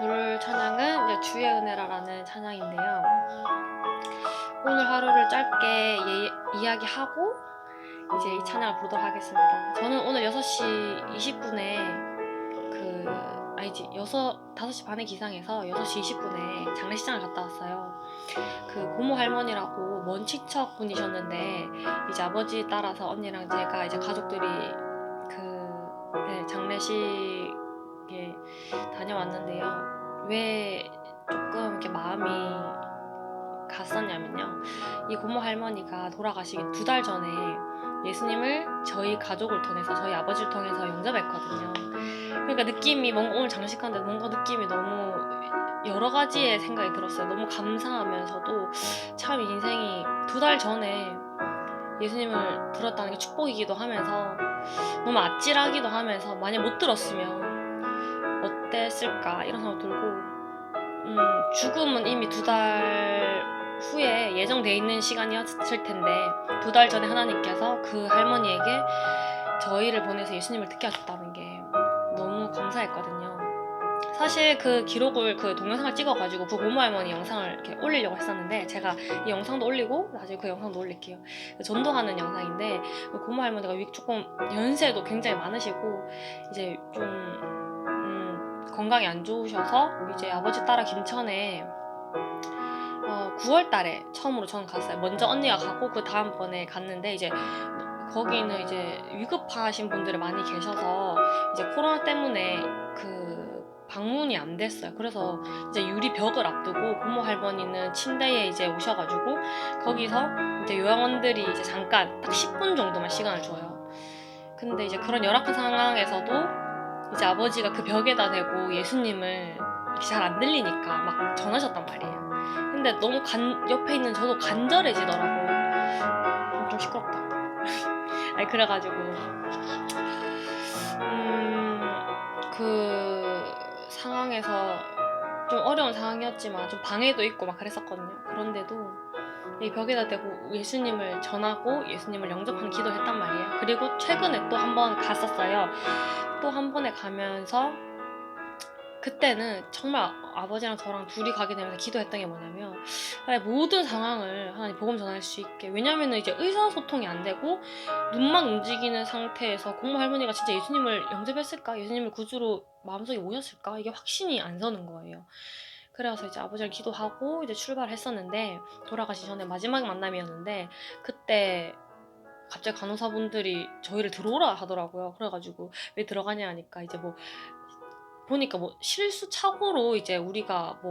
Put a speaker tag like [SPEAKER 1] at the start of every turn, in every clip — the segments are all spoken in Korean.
[SPEAKER 1] 부를 찬양은 이제 주의 은혜라라는 찬양인데요. 오늘 하루를 짧게 이야기하고 이제 이 찬양을 부르도록 하겠습니다. 저는 오늘 6시 20분에 아니지 5시 반에 기상해서 6시 20분에 장례식장을 갔다 왔어요. 고모 할머니라고 먼 친척 분이셨는데 이제 아버지 따라서 언니랑 제가 이제 가족들이 장례식에 다녀왔는데요. 왜 조금 이렇게 마음이 갔었냐면요. 이 고모 할머니가 돌아가시기 2달 전에 예수님을 저희 가족을 통해서, 저희 아버지를 통해서 영접했거든요. 그러니까 느낌이 뭔가 오늘 장식하는데 뭔가 느낌이 너무 여러 가지의 생각이 들었어요. 너무 감사하면서도 참 인생이 2달 전에 예수님을 들었다는 게 축복이기도 하면서 너무 아찔하기도 하면서 만약 못 들었으면 어땠을까 이런 생각 들고 죽음은 이미 2달 후에 예정돼 있는 시간이었을 텐데 2달 전에 하나님께서 그 할머니에게 저희를 보내서 예수님을 듣게 하셨다는 게 너무 감사했거든요. 사실 그 기록을 동영상을 찍어가지고 그 고모 할머니 영상을 이렇게 올리려고 했었는데 제가 이 영상도 올리고 나중에 그 영상도 올릴게요. 전도하는 영상인데 고모 할머니가 조금 연세도 굉장히 많으시고 이제 좀 건강이 안 좋으셔서 이제 아버지 따라 김천에 9월 달에 처음으로 저는 갔어요. 먼저 언니가 가고 그 다음번에 갔는데 이제 거기는 이제 위급하신 분들이 많이 계셔서 이제 코로나 때문에 방문이 안 됐어요. 그래서 이제 유리 벽을 앞두고 고모 할머니는 침대에 이제 오셔가지고 거기서 이제 요양원들이 이제 잠깐 딱 10분 정도만 시간을 줘요. 근데 이제 그런 열악한 상황에서도 이제 아버지가 그 벽에다 대고 예수님을 잘 안 들리니까 막 전하셨단 말이에요. 근데 너무 옆에 있는 저도 간절해지더라고요. 좀 시끄럽다. 아니 그래가지고 그 상황에서 좀 어려운 상황이었지만 좀 방해도 있고 막 그랬었거든요. 그런데도 이 벽에다 대고 예수님을 전하고 예수님을 영접하는 기도를 했단 말이에요. 그리고 최근에 또 한 번 갔었어요. 또 한 번에 가면서 그때는 정말 아버지랑 저랑 둘이 가게 되면서 기도했던 게 뭐냐면 모든 상황을 하나님 복음 전할 수 있게, 왜냐면은 이제 의사소통이 안 되고 눈만 움직이는 상태에서 고모 할머니가 진짜 예수님을 영접했을까, 예수님을 구주로 마음속에 모셨을까, 이게 확신이 안 서는 거예요. 그래서 이제 아버지랑 기도하고 이제 출발했었는데 돌아가시 전에 마지막 만남이었는데 그때 갑자기 간호사분들이 저희를 들어오라 하더라고요. 그래가지고 왜 들어가냐 하니까 이제 보니까 실수 착오로 이제 우리가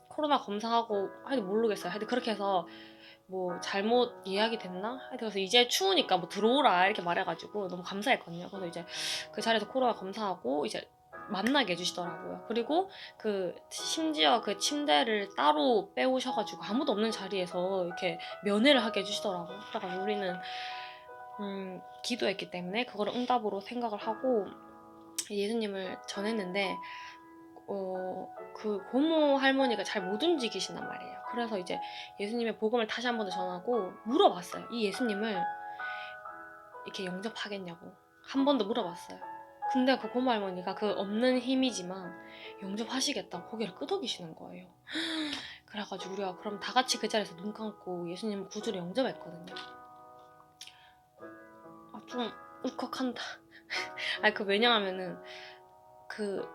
[SPEAKER 1] 코로나 검사하고 하여튼 모르겠어요. 하여튼 그렇게 해서 잘못 예약이 됐나? 하여튼 그래서 이제 추우니까 들어오라 이렇게 말해가지고 너무 감사했거든요. 그래서 이제 그 자리에서 코로나 검사하고 이제 만나게 해주시더라고요. 그리고 심지어 그 침대를 따로 빼오셔가지고 아무도 없는 자리에서 이렇게 면회를 하게 해주시더라고요. 그래가지고 우리는 기도했기 때문에 그걸 응답으로 생각을 하고 예수님을 전했는데 그 고모 할머니가 잘 못 움직이신단 말이에요. 그래서 이제 예수님의 복음을 다시 한 번 더 전하고 물어봤어요. 이 예수님을 이렇게 영접하겠냐고 한 번 더 물어봤어요. 근데 그 고모 할머니가 없는 힘이지만 영접하시겠다고 고개를 끄덕이시는 거예요. 그래가지고 우리가 그럼 다 같이 그 자리에서 눈 감고 예수님 구주를 영접했거든요. 좀 울컥한다. 아니 왜냐하면은 그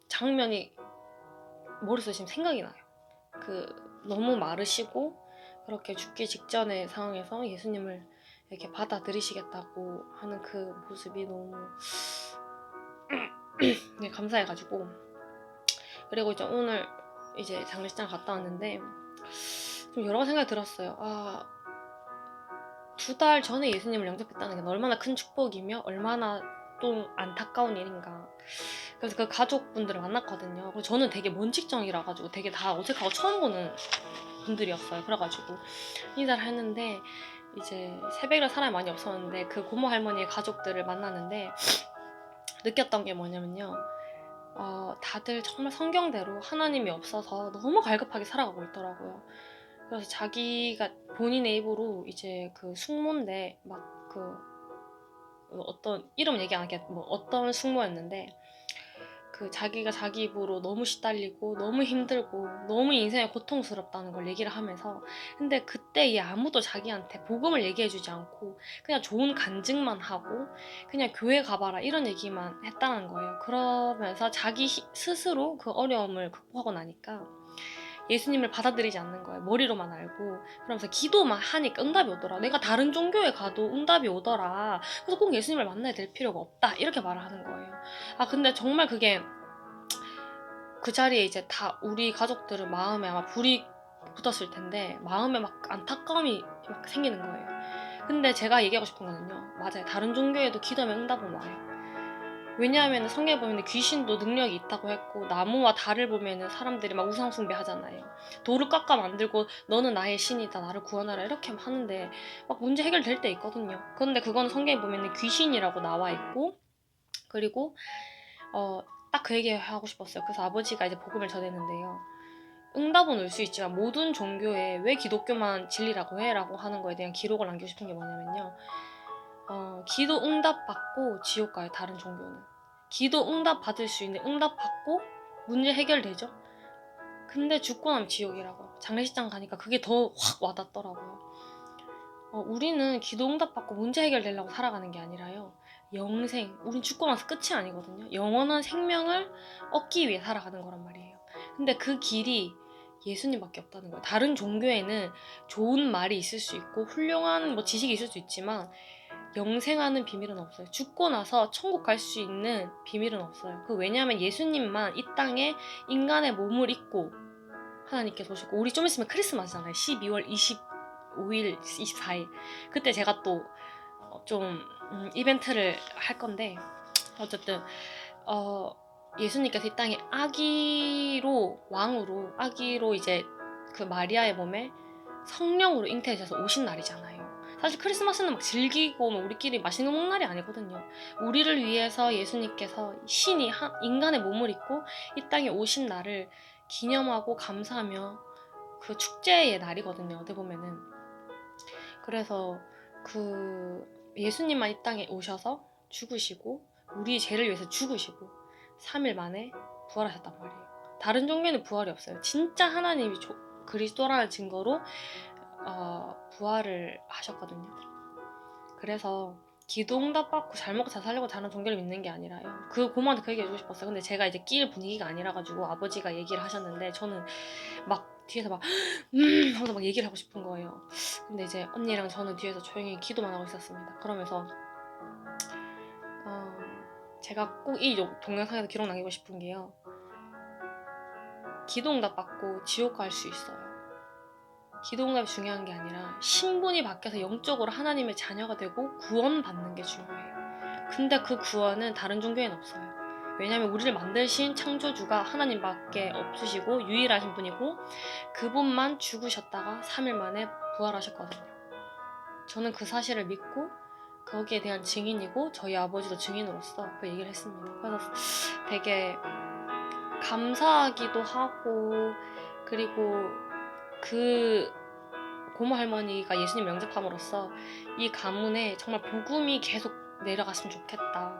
[SPEAKER 1] 장면이 머릿속에 지금 생각이 나요. 너무 마르시고 그렇게 죽기 직전의 상황에서 예수님을 이렇게 받아들이시겠다고 하는 그 모습이 너무 네, 감사해가지고. 그리고 이제 오늘 이제 장례식장 갔다 왔는데 좀 여러 생각이 들었어요. 2달 전에 예수님을 영접했다는 게 얼마나 큰 축복이며 얼마나 또 안타까운 일인가. 그래서 그 가족분들을 만났거든요. 그리고 저는 되게 먼 직장이라 가지고 되게 다 어색하고 처음 보는 분들이었어요. 그래가지고 인사를 했는데 이제 새벽이라 사람이 많이 없었는데 그 고모 할머니의 가족들을 만났는데 느꼈던 게 뭐냐면요. 다들 정말 성경대로 하나님이 없어서 너무 갈급하게 살아가고 있더라고요. 그래서 자기가 본인의 입으로 이제 숙모인데 어떤 이름 얘기 안 할게 어떤 숙모였는데 그 자기가 자기 입으로 너무 시달리고 너무 힘들고 너무 인생이 고통스럽다는 걸 얘기를 하면서, 근데 그때 아무도 자기한테 복음을 얘기해주지 않고 그냥 좋은 간증만 하고 그냥 교회 가봐라 이런 얘기만 했다는 거예요. 그러면서 자기 스스로 그 어려움을 극복하고 나니까 예수님을 받아들이지 않는 거예요. 머리로만 알고. 그러면서 기도만 하니까 응답이 오더라. 내가 다른 종교에 가도 응답이 오더라. 그래서 꼭 예수님을 만나야 될 필요가 없다. 이렇게 말을 하는 거예요. 아 근데 정말 그게 그 자리에 이제 다 우리 가족들은 마음에 아마 불이 붙었을 텐데 마음에 막 안타까움이 막 생기는 거예요. 근데 제가 얘기하고 싶은 거는요, 맞아요. 다른 종교에도 기도하면 응답은 와요. 왜냐하면 성경에 보면 귀신도 능력이 있다고 했고, 나무와 달을 보면 사람들이 막 우상 숭배하잖아요. 돌을 깎아 만들고 너는 나의 신이다, 나를 구원하라 이렇게 하는데 막 문제 해결될 때 있거든요. 그런데 그건 성경에 보면 귀신이라고 나와 있고, 그리고 딱 그 얘기 하고 싶었어요. 그래서 아버지가 이제 복음을 전했는데요, 응답은 올 수 있지만 모든 종교에 왜 기독교만 진리라고 해? 라고 하는 거에 대한 기록을 남기고 싶은 게 뭐냐면요, 기도 응답 받고 지옥 가요. 다른 종교는 기도 응답 받을 수 있는, 응답 받고 문제 해결되죠. 근데 죽고 나면 지옥이라고. 장례식장 가니까 그게 더 확 와닿더라고요. 우리는 기도 응답 받고 문제 해결되려고 살아가는 게 아니라요, 영생, 우린 죽고 나서 끝이 아니거든요. 영원한 생명을 얻기 위해 살아가는 거란 말이에요. 근데 그 길이 예수님밖에 없다는 거예요. 다른 종교에는 좋은 말이 있을 수 있고 훌륭한 뭐 지식이 있을 수 있지만 영생하는 비밀은 없어요. 죽고 나서 천국 갈 수 있는 비밀은 없어요. 왜냐하면 예수님만 이 땅에 인간의 몸을 입고 하나님께서 오시고, 우리 좀 있으면 크리스마스잖아요. 12월 25일, 24일. 그때 제가 또 좀 이벤트를 할 건데, 어쨌든 예수님께서 이 땅에 아기로 이제 그 마리아의 몸에 성령으로 잉태되셔서 오신 날이잖아요. 사실 크리스마스는 막 즐기고 뭐 우리끼리 맛있는 거 먹는 날이 아니거든요. 우리를 위해서 예수님께서 신이 인간의 몸을 입고 이 땅에 오신 날을 기념하고 감사하며 그 축제의 날이거든요, 어떻게 보면은. 그래서 그 예수님만 이 땅에 오셔서 죽으시고 우리 죄를 위해서 죽으시고 3일 만에 부활하셨단 말이에요. 다른 종교는 부활이 없어요. 진짜 하나님이 그리스도라는 증거로 부활을 하셨거든요. 그래서 기도 응답 받고 잘 먹고 잘 살려고 다른 종교를 믿는 게 아니라요, 그 고모한테 그 얘기 해주고 싶었어요. 근데 제가 이제 끼일 분위기가 아니라 가지고 아버지가 얘기를 하셨는데 저는 막 뒤에서 막 하면서 막 얘기를 하고 싶은 거예요. 근데 이제 언니랑 저는 뒤에서 조용히 기도만 하고 있었습니다. 그러면서 제가 꼭 이 동영상에서 기록 남기고 싶은 게요, 기도 응답 받고 지옥 갈 수 있어요. 기도 응답이 중요한 게 아니라 신분이 바뀌어서 영적으로 하나님의 자녀가 되고 구원받는 게 중요해요. 근데 그 구원은 다른 종교에는 없어요. 왜냐하면 우리를 만드신 창조주가 하나님밖에 없으시고 유일하신 분이고, 그분만 죽으셨다가 3일 만에 부활하셨거든요. 저는 그 사실을 믿고 거기에 대한 증인이고 저희 아버지도 증인으로서 그 얘기를 했습니다. 그래서 되게 감사하기도 하고, 그리고 그 고모 할머니가 예수님 영접함으로써 이 가문에 정말 복음이 계속 내려갔으면 좋겠다,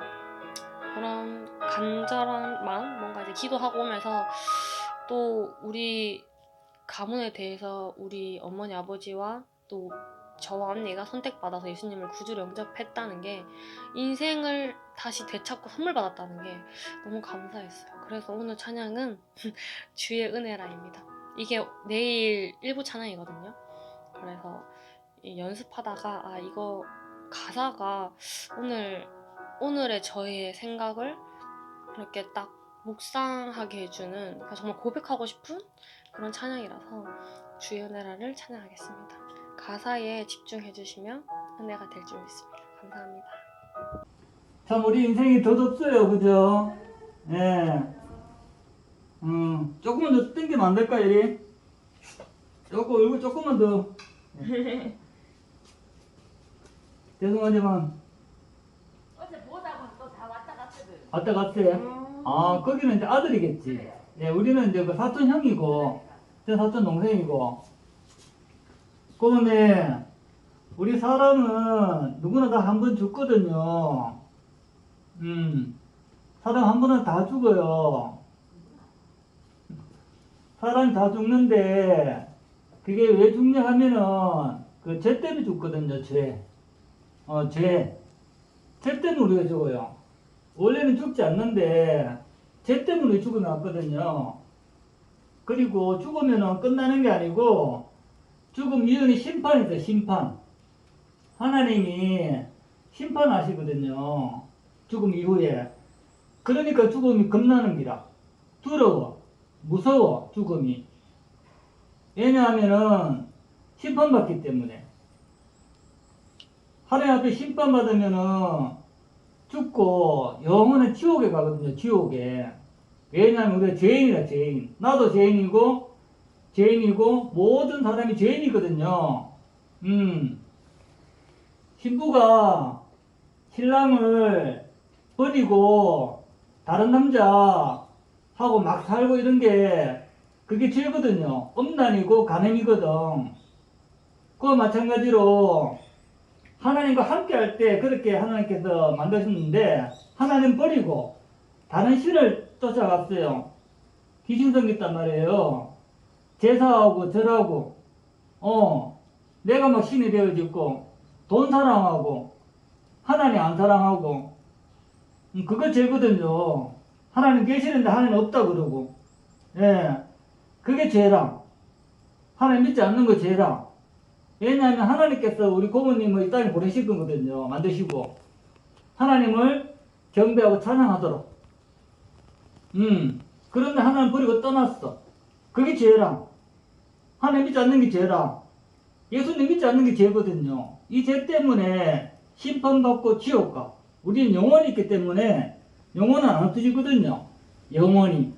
[SPEAKER 1] 그런 간절한 마음, 뭔가 이제 기도하고 오면서 또 우리 가문에 대해서 우리 어머니 아버지와 또 저와 언니가 선택받아서 예수님을 구주로 영접했다는 게, 인생을 다시 되찾고 선물 받았다는 게 너무 감사했어요. 그래서 오늘 찬양은 주의 은혜라입니다. 이게 내일 일부 찬양이거든요. 그래서 연습하다가 이거 가사가 오늘의 저의 생각을 이렇게 딱 묵상하게 해주는, 정말 고백하고 싶은 그런 찬양이라서 주의 은혜라를 찬양하겠습니다. 가사에 집중해주시면 은혜가 될 줄 믿습니다. 감사합니다.
[SPEAKER 2] 참 우리 인생이 덧없어요, 그죠? 예. 조금만 더 당기면 안 될까, 이리? 얼굴 조금만 더. 죄송하지만.
[SPEAKER 3] 어제 보다가 또 다 왔다 갔거든.
[SPEAKER 2] 왔다 갔어요? 거기는 이제 아들이겠지. 예, 우리는 이제 그 사촌 형이고, 제 사촌 동생이고. 그런데, 우리 사람은 누구나 다 한 번 죽거든요. 사람 한 번은 다 죽어요. 사람이 다 죽는데 그게 왜 죽냐 하면은 그 죄 때문에 죽거든요. 죄. 죄. 죄 때문에 우리가 죽어요. 원래는 죽지 않는데 죄 때문에 죽어놨거든요. 그리고 죽으면은 끝나는 게 아니고 죽음 이전에 심판이 있어요. 심판. 하나님이 심판하시거든요. 죽음 이후에. 그러니까 죽음이 겁나는 기라. 두려워. 무서워. 죽음이. 왜냐하면은 심판받기 때문에. 하나님 앞에 심판받으면은 죽고 영원한 지옥에 가거든요. 지옥에. 왜냐하면 우리가 죄인이라 죄인. 나도 죄인이고 모든 사람이 죄인이거든요. 신부가 신랑을 버리고 다른 남자하고 막 살고 이런 게 그게 죄거든요. 음란이고 간음이거든. 그와 마찬가지로 하나님과 함께 할 때 그렇게 하나님께서 만드셨는데 하나님 버리고 다른 신을 쫓아갔어요. 귀신 생겼단 말이에요. 제사하고 절하고 내가 막 신이 되어졌고 돈 사랑하고 하나님 안 사랑하고 그거 죄거든요. 하나님 계시는데 하나님 없다 그러고 그게 죄라. 하나님 믿지 않는 거 죄라. 왜냐하면 하나님께서 우리 고모님을 이 땅에 보내실 거거든요. 만드시고 하나님을 경배하고 찬양하도록. 그런데 하나님 버리고 떠났어. 그게 죄라. 하나님 믿지 않는 게 죄라. 예수님 믿지 않는 게 죄거든요. 이 죄 때문에 심판받고 지옥 가. 우리는 영혼이 있기 때문에 영혼은 안 없어지거든요. 영혼이.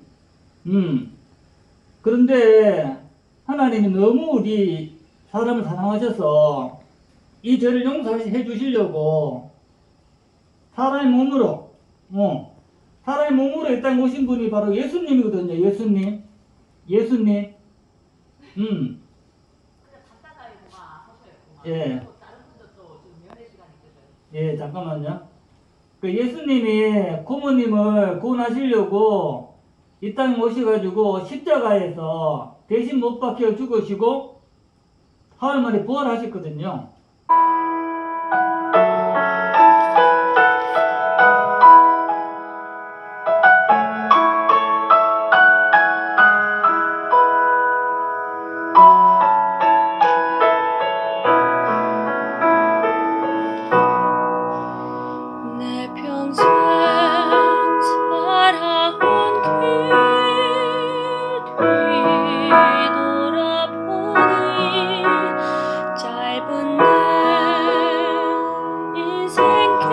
[SPEAKER 2] 그런데 하나님이 너무 우리 사람을 사랑하셔서 이 죄를 용서해 주시려고 사람의 몸으로 사람의 몸으로 이 땅에 오신 분이 바로 예수님이거든요. 예수님.
[SPEAKER 3] 근데 갔다가 하셔요.
[SPEAKER 2] 예.
[SPEAKER 3] 또 다른 분도 또 지금 연애 시간이 있거든.
[SPEAKER 2] 예, 잠깐만요. 그 예수님이 고모님을 구원하시려고 이 땅에 오셔가지고 십자가에서 대신 못 박혀 죽으시고 사흘 만에 부활하셨거든요.
[SPEAKER 1] 내 평생 살아온 길 뒤돌아보니 짧은 내 인생길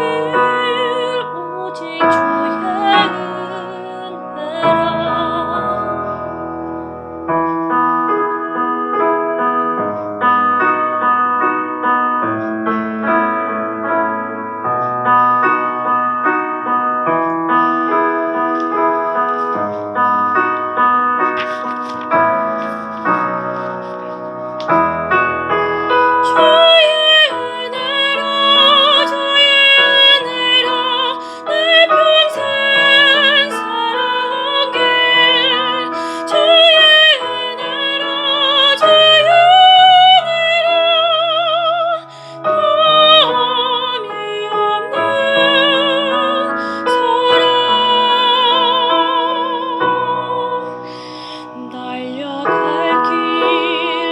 [SPEAKER 1] 오직 주의 은혜라. 내 평생 살아온 길 주의 은혜라. 흠이 없는 사랑. 달려갈 길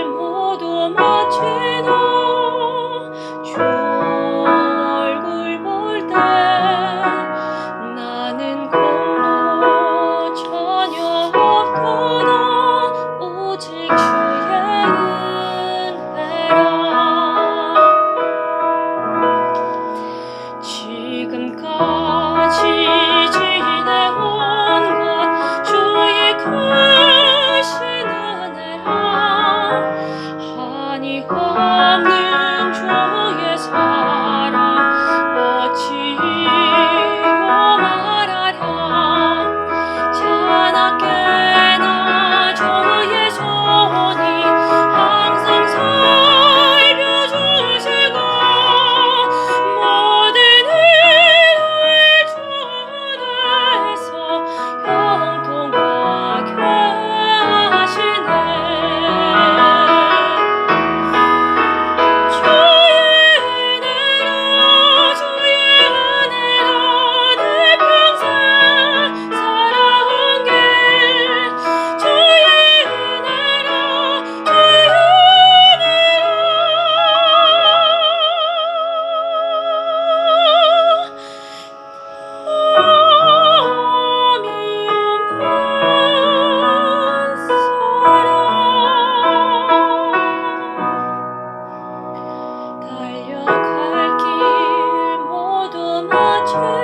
[SPEAKER 1] 모두 마치고 주 얼굴 볼 때 나는 공로 전혀 없도다 오직 주의 은혜라. 지금까지 지내온 것 주의 크신 은혜라. 한이 없는 주의 사랑 어찌로 말하랴. 자나깨나 주의 손이 항상 살펴주시고 모든 은혜를 나 죄